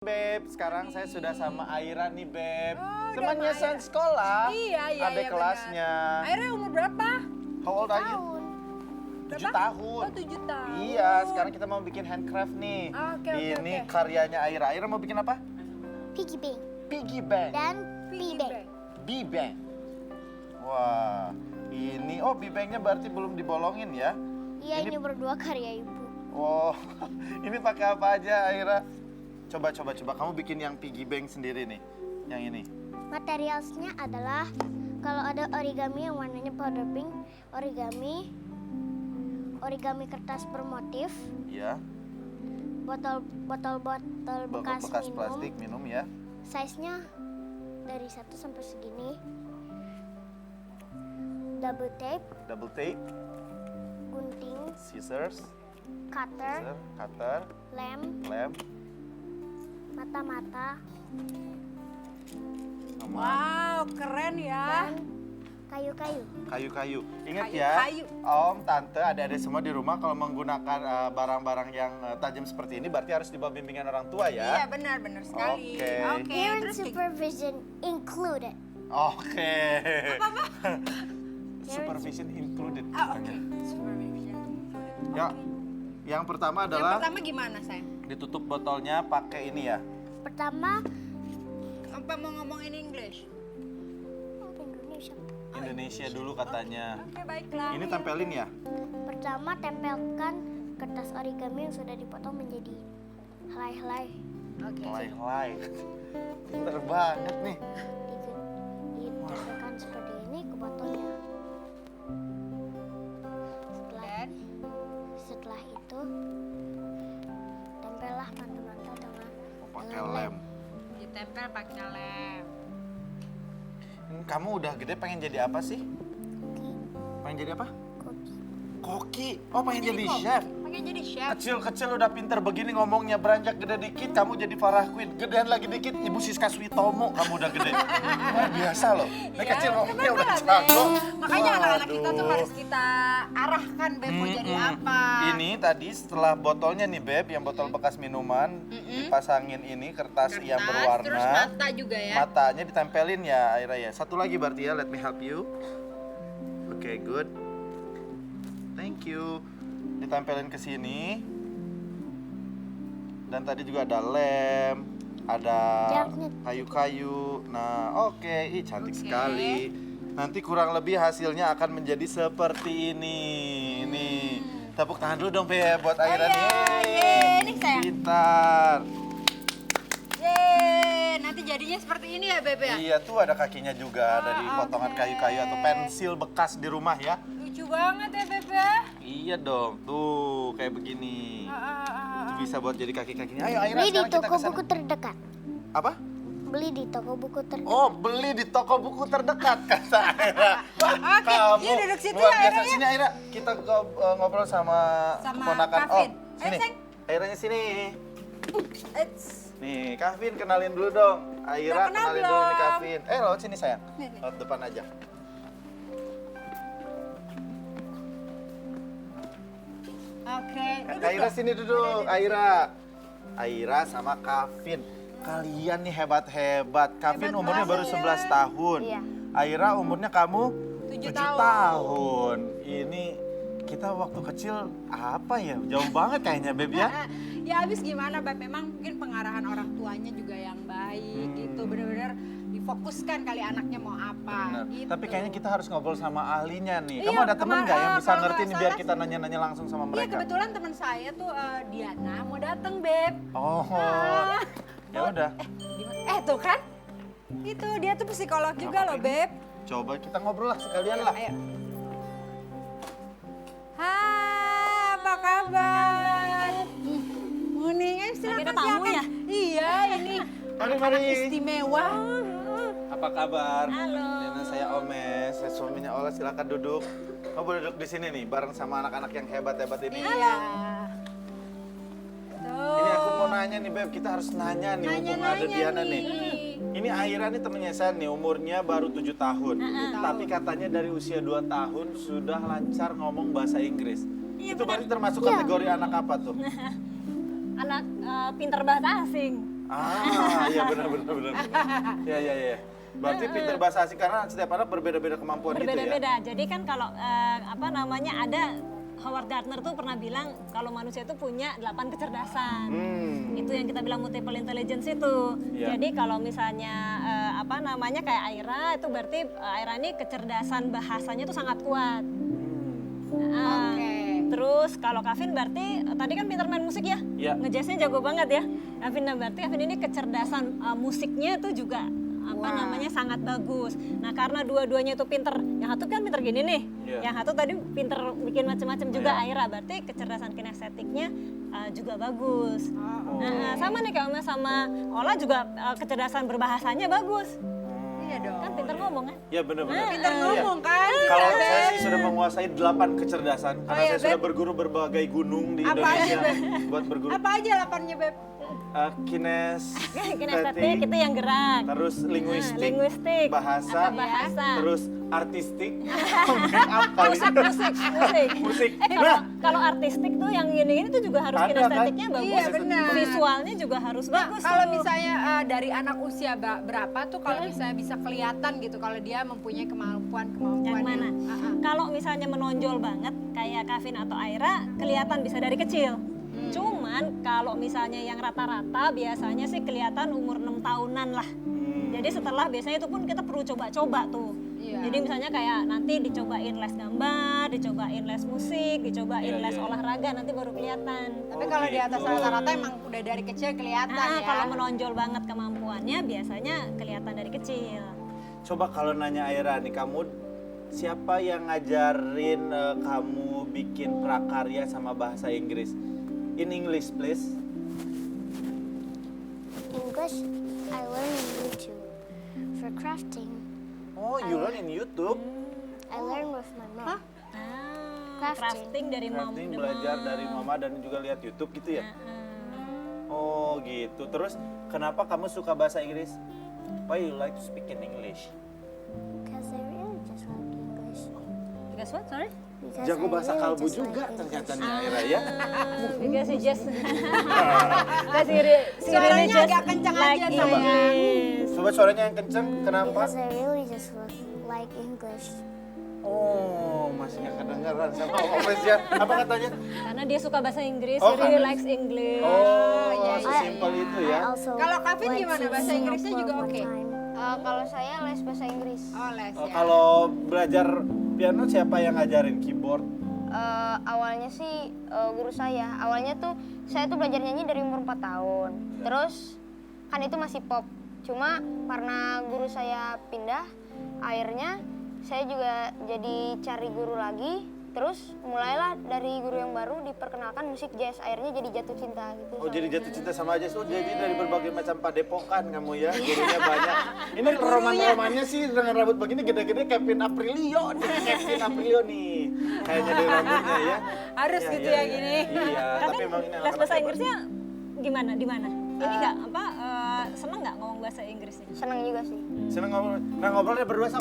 Beb, sekarang saya sudah sama Aira nih, Beb. Oh, Temannya udah sama San sekolah. Iya, Adik kelasnya. Aira umur berapa? How old are you? Tahun. 7 Berapa? tahun. Oh, 7 tahun. Iya, sekarang kita mau bikin handcraft nih. Oke, Ini oke. karyanya Aira. Aira mau bikin apa? Piggy bank Piggy bank. dan Piggy bee bank. bank. Bee bank. Wah, ini bee banknya berarti belum dibolongin ya? Iya, ini berdua karya ibu. Wow, ini pakai apa aja Aira? Coba, kamu bikin yang piggy bank sendiri nih. Yang ini. Materialsnya adalah kalau ada origami yang warnanya powder pink, origami kertas bermotif, Iya. botol bekas minum. plastik minum ya. Size-nya dari 1 sampai segini. Double tape, gunting, Scissors, cutter, lem, mata-mata, sama Wow, keren ya. dan kayu-kayu. kayu-kayu. Ingat Kayu, ya, kayu. Om, Tante, adik-adik semua di rumah kalau menggunakan barang-barang yang tajam seperti ini berarti harus di bawah bimbingan orang tua Iya, ya. benar sekali. Oke. Parent Terus kayak- supervision included. Oke. Apa? Supervision included. Ah, oke. katanya. Supervision. Ya, yang pertama Yang adalah pertama gimana, sayang? ditutup botolnya pakai ini ya. Pertama, Apa mau ngomong in English? Indonesia. Indonesia dulu katanya. Oke, baiklah. Ini tempelin ya. Pertama, tempelkan kertas origami yang sudah dipotong menjadi helai-helai. Oke. Helai-helai. Pinter banget nih. Ditempelkan seperti ini ke botolnya. Dan Setelah itu, tempellah mata-mata dengan Pakai dengan lem. ditempel pakai lem. Kamu udah gede pengen jadi apa sih? Koki, Pengen jadi apa? koki. Koki. Oh, pengen jadi chef. Pengen jadi chef. Kecil-kecil udah pinter begini ngomongnya, beranjak gede dikit kamu jadi Farah Queen. Gedean lagi dikit Ibu Siska Switomo kamu udah gede. Wah, biasa loh. Ini Ya, kecil ngomongnya udah bener, jago. Makanya anak-anak kita tuh Waduh. harus kita arahkan, Beb, mau jadi apa. Ini tadi setelah botolnya nih Beb, yang botol bekas minuman, dipasangin ini kertas yang berwarna. Terus mata juga ya. Matanya ditempelin ya Aira ya. Satu lagi berarti ya, let me help you. Oke, good. Thank you. Ditempelin ke sini. Dan tadi juga ada lem, ada Jangkrik. kayu-kayu. Nah, oke, ih cantik Oke. sekali. Nanti kurang lebih hasilnya akan menjadi seperti ini. Nih, tepuk tangan dulu dong Beb buat Aira nih. yeay, ini sayang. Pintar. Yeay, nanti jadinya seperti ini ya, Beb ya? Iya tuh ada kakinya juga dari Ah, potongan oke. kayu-kayu atau pensil bekas di rumah ya. Lucu banget ya, Beb ya? Iya dong, tuh kayak begini. Itu bisa buat jadi kaki-kakinya. Ayo Aira Beli di sekarang kita toko kesana. buku terdekat. Apa? Beli di toko buku terdekat. Oh, beli di toko buku terdekat kata Aira. Wah, Oke, kamu yuk duduk situ luar ya, biasa. Aira, ya. Sini Aira, kita ngobrol sama Sama keponakan Kavin. Om. Ayo, Sini, sayang. Airanya sini. Eits. Nih, Kavin kenalin dulu dong. Aira Udah kenal kenalin dulu nih belum? Kavin. Lewat sini sayang. Nih, nih. Lewat depan aja. Oke, duduk Aira dong. sini duduk, Aira sama Kavin. Kalian nih hebat-hebat. Kavin Hebat umurnya baru banget. 11 tahun. Iya. Aira umurnya kamu 7 7 tahun. Ini kita waktu kecil apa ya? Jauh banget kayaknya Beb ya. Ya habis gimana, Beb? Memang mungkin pengarahan orang tuanya juga yang baik gitu. Bener-bener difokuskan kali anaknya mau apa Bener. gitu. Tapi kayaknya kita harus ngobrol sama ahlinya nih. Iya, Kamu ada temen nggak yang bisa kalau ngerti nggak nih biar salah kita sih. nanya-nanya langsung sama Iya, mereka? kebetulan teman saya tuh Diana mau dateng, Beb. Oh, Ah. ya udah. Tuh kan? Itu dia tuh psikolog juga loh, apa-apa ini. Beb. Coba kita ngobrol lah sekalian lah. Ayo. Hai, apa kabar? Morning, silakan ada tamu silakan. ya? Iya, ini Mari, anak mari. istimewa. Apa kabar? Halo. Lena, saya Omes, saya suaminya Ola, silakan duduk. Kamu boleh duduk di sini nih, bareng sama anak-anak yang hebat-hebat ini. Iya. Tuh. Ini aku mau nanya nih Beb, kita harus nanya nih mumpung ada Diana nih. Ini Aira nih temennya saya nih, umurnya baru 7 tahun. Tapi katanya dari usia 2 tahun sudah lancar ngomong bahasa Inggris. Itu berarti termasuk kategori anak apa tuh? Anak pinter bahasa asing. Iya benar. Iya. Berarti pintar bahasa asing karena setiap anak berbeda-beda kemampuan gitu ya? Berbeda-beda. Jadi kan kalau ada Howard Gardner tuh pernah bilang kalau manusia itu punya 8 kecerdasan. Itu yang kita bilang multiple intelligence itu. Iya. Jadi kalau misalnya kayak Aira itu berarti Aira ini kecerdasan bahasanya tuh sangat kuat. Oke. Terus kalau Kavin berarti tadi kan pintar main musik ya? Iya. Ngejazznya jago banget ya. Berarti Kavin ini kecerdasan musiknya tuh juga sangat bagus. Nah karena dua-duanya itu pinter, yang satu kan pinter gini nih, yang satu tadi pinter bikin macam-macam juga Aira, berarti kecerdasan kinestetiknya juga bagus. Nah sama nih kayak sama Ola juga kecerdasan berbahasanya bagus. Iya dong. Kan pinter ngomong kan? Iya benar-benar. Pintar ngomong kan? Kalau saya sih sudah menguasai 8 kecerdasan karena saya sudah berguru berbagai gunung di Apa aja, Indonesia buat berguru. Apa aja 8-nya, Beb? Kinestetik itu yang gerak. Terus linguistik, bahasa. terus artistik, make up kali. Musik. Kalau artistik tuh yang ini tuh juga harus Ada, kinestetiknya kan? bagus. Iya, benar. Visualnya juga harus bagus. Kalau tuh. misalnya dari anak usia berapa tuh kalau misalnya bisa kelihatan gitu kalau dia mempunyai kemampuan Yang mana? Kalau misalnya menonjol banget kayak Kavin atau Aira, kelihatan bisa dari kecil. Cuman kalau misalnya yang rata-rata biasanya sih kelihatan umur 6 tahunan lah. Jadi setelah biasanya itu pun kita perlu coba-coba tuh. Iya. Jadi misalnya kayak nanti dicobain les gambar, dicobain les musik, dicobain les olahraga, nanti baru kelihatan. Tapi kalau di atas rata-rata emang udah dari kecil kelihatan ya. Kalau menonjol banget kemampuannya biasanya kelihatan dari kecil. Coba kalau nanya Aira nih, kamu siapa yang ngajarin kamu bikin prakarya sama bahasa Inggris? In English, please. English, I learn in YouTube. For crafting, Oh, you learn in YouTube? I learn with my mom. Crafting dari mom. Crafting belajar dari mama dan juga lihat YouTube gitu ya? Oh gitu. Terus kenapa kamu suka bahasa Inggris? Why you like to speak in English? Because I really just like English. Guess what? Sorry? Because Jago I bahasa really kalbu just juga like ternyata English. nih Aira ya. Because he just Suaranya agak kencang aja, sayang. Coba suaranya yang kenceng, kenapa? Because I really just like English. Oh, masih nggak kedengaran sama Om ya. Apa katanya? Karena dia suka bahasa Inggris, Oh, he really likes English. Oh, iya. sesimpel itu ya. I also Kalau Kavin went gimana? to Bahasa Inggrisnya Singapore juga one oke? time. Kalau saya les bahasa Inggris. Oh, les ya. Kalau belajar piano siapa yang ngajarin keyboard? Awalnya sih guru saya. Awalnya tuh saya tuh belajar nyanyi dari umur 4 tahun. Terus kan itu masih pop. Cuma karena guru saya pindah, akhirnya saya juga jadi cari guru lagi. Terus mulailah dari guru yang baru diperkenalkan musik jazz. Akhirnya jadi jatuh cinta gitu. Oh, jadi jatuh cinta sama jazz. Oh, jadi dari berbagai macam padepokan kamu ya. Gurunya banyak. Ini roman-romannya sih dengan rambut begini gede-gede Kevin Aprilio nih. Kevin Aprilio nih. Kayaknya dari rambutnya ya. Harus gitu ya gini. Iya, tapi emang ini Les anak-anak bahasa hebat. Inggrisnya gimana? Di mana? Ini nggak seneng nggak ngomong bahasa Inggrisnya? Senang juga sih. Seneng ngobrol. Nah, ngobrolnya berdua, Sab.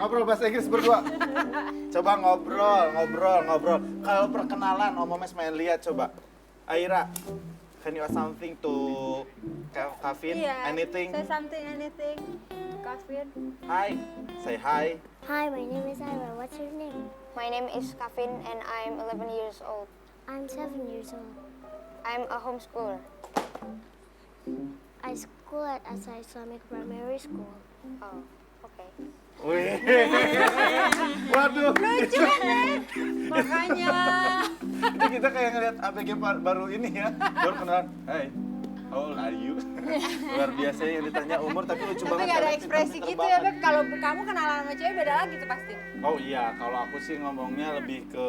Ngobrol bahasa Inggris berdua. Coba ngobrol. Kalau perkenalan, Om Omes main lihat coba. Aira, can you ask something to Kavin? Anything? Say something, anything. Kavin. Hi. Say hi. Hi, my name is Ira. What's your name? My name is Kavin and I'm 11 years old. I'm 7 years old. I'm a homeschooler. I school at Asa Islamic Primary School. Oh, okay. Wih. Waduh. Lucu kan? Makanya. Itu kita kayak ngeliat ABG baru ini ya. Baru kenalan. Hai. How old are you? Luar biasa yang ditanya umur tapi lucu Tapi banget. nggak ada karena ekspresi pinter-pinter gitu ya, banget. Beb. Kalau kamu kenalan sama cewek beda lagi tuh pasti. Oh iya, kalau aku sih ngomongnya lebih ke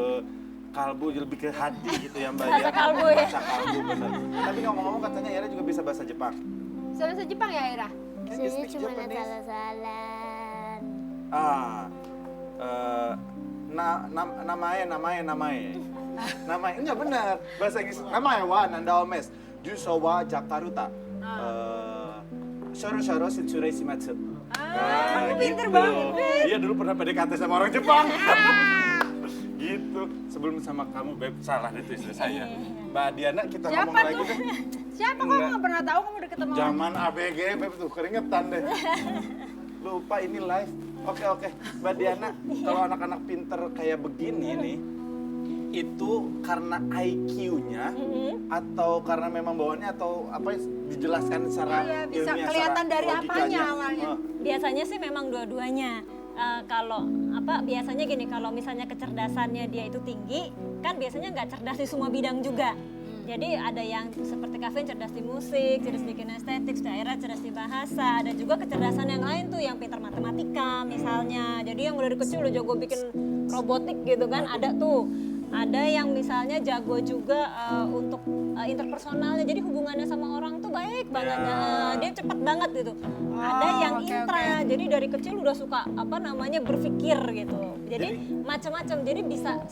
kalbu, lebih ke hati gitu ya Mbak. Bahasa kalbu ya? Bahasa kalbu bener. Tapi ngomong-ngomong katanya Ira juga bisa bahasa Jepang. Bisa bahasa Jepang ya, Ira? Can you Saya speak cuma Japanese? salah-salan. Namae. Enggak benar. Bahasa Inggris. Namae wa nanda omes. Juso wa Jakarta. Shoro Setsure Shimatsu. Kamu pinter banget, Beb. Iya, dulu pernah PDKT sama orang Jepang. Gitu. Sebelum sama kamu, Beb, salah itu istri saya. Mbak Diana, kita Siapa ngomong lagi tuh? deh. Siapa kok nggak pernah tahu kamu deket sama orang? Zaman ABG, Beb tuh keringetan deh. Lupa ini live. Oke. Mbak Diana, kalau anak-anak pinter kayak begini nih, itu karena IQ-nya atau karena memang bawaannya atau apa dijelaskan secara Iya, bisa ilmiah, kelihatan secara dari logikanya? apanya awalnya? Biasanya sih memang dua-duanya. Kalau biasanya gini, kalau misalnya kecerdasannya dia itu tinggi, kan biasanya nggak cerdas di semua bidang juga. Jadi ada yang seperti Kavin cerdas di musik, cerdas di kinestetik, daerah cerdas di bahasa, ada juga kecerdasan yang lain tuh yang pintar matematika misalnya. Jadi yang udah dari kecil udah jago bikin robotik gitu kan, ada tuh. Ada yang misalnya jago juga untuk interpersonalnya, jadi hubungannya sama orang tuh baik banget, dia cepet banget gitu. Ada yang intra, jadi dari kecil udah suka berpikir gitu. Jadi macam-macam. Jadi bisa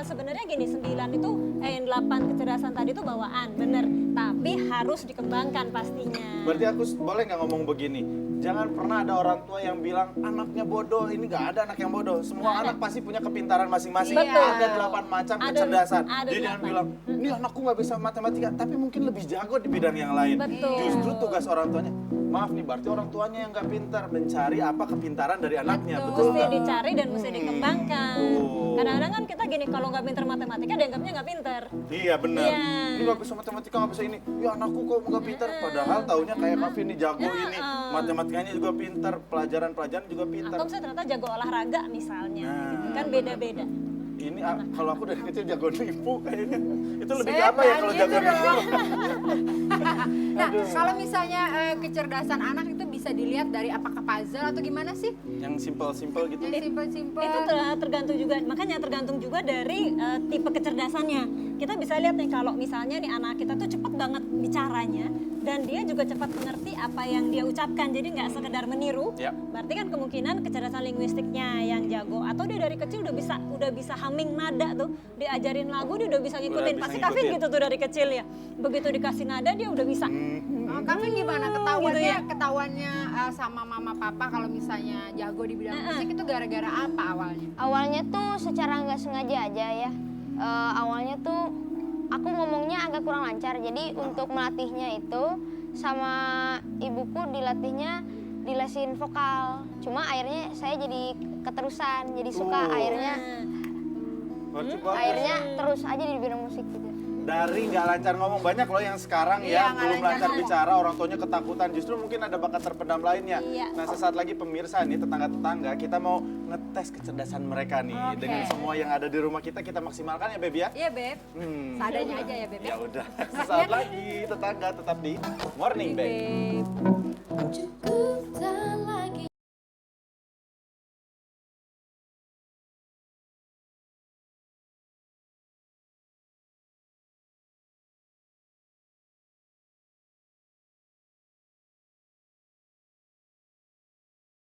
sebenarnya gini, 9 itu 8 kecerdasan tadi itu bawaan, bener. Tapi harus dikembangkan pastinya. Berarti aku boleh nggak ngomong begini? Jangan pernah ada orang tua yang bilang anaknya bodoh. Ini nggak ada anak yang bodoh. Semua anak pasti punya kepintaran masing-masing. Betul. Ada 8 macam kecerdasan. ada Jadi jangan 8. bilang, ini anakku nggak bisa matematika, tapi mungkin lebih jago di bidang yang lain. Betul. Justru tugas orang tuanya, maaf nih, berarti orang tuanya yang nggak pintar mencari apa kepintaran dari anaknya. Betul Mesti nggak? dicari dan mesti dikembangkan. Tuh. Kadang-kadang kan kita gini, kalau nggak pintar matematika dianggapnya nggak pintar. Iya benar. Iya. Ini nggak bisa matematika, nggak bisa ini. Ya anakku kok nggak pintar. Padahal taunya kayak Kavin nih jago ini. Matematikanya juga pintar, pelajaran-pelajaran juga pintar. Atau misalnya ternyata jago olahraga misalnya, Nah, gitu kan beda-beda. Ini kalau aku dari kecil jago nipu kayaknya. Itu lebih ke Saya apa ya kalau gitu jago nipu? dong. Nah, kalau misalnya kecerdasan anak itu bisa dilihat dari apakah puzzle atau gimana sih? Yang simple-simple gitu. Yang simpel-simpel. Itu tergantung juga, makanya tergantung juga dari tipe kecerdasannya. Kita bisa lihat nih kalau misalnya nih anak kita tuh cepat banget bicaranya dan dia juga cepat mengerti apa yang dia ucapkan, jadi nggak sekedar meniru. Ya. Berarti kan kemungkinan kecerdasan linguistiknya yang jago, atau dia dari kecil udah bisa humming nada tuh, diajarin lagu dia udah bisa ngikutin. bisa Pasti Kavin ngikutin. gitu tuh dari kecil ya. Begitu dikasih nada dia udah bisa. Kavin gimana Gitu ya. ketahuannya sama mama papa kalau misalnya jago di bidang musik itu gara-gara apa awalnya? Awalnya tuh secara nggak sengaja aja ya. Awalnya tuh aku ngomongnya agak kurang lancar. Jadi untuk melatihnya itu sama ibuku dilatihnya di lesin vokal. Cuma akhirnya saya jadi keterusan, jadi suka akhirnya Berarti bagus. akhirnya terus aja di bidang musik gitu. Dari nggak lancar ngomong, banyak loh yang sekarang Iya, ya nggak belum lancar lancar ngomong. bicara, orang tuanya ketakutan. Justru mungkin ada bakat terpendam lainnya. Iya. Nah sesaat lagi pemirsa nih, tetangga-tetangga, kita mau ngetes kecerdasan mereka nih. Oke. Dengan semua yang ada di rumah kita maksimalkan ya Beb ya. Iya, Beb. Seadanya aja ya, Beb. Ya udah, sesaat lagi tetangga tetap di Morning Beb. Beb.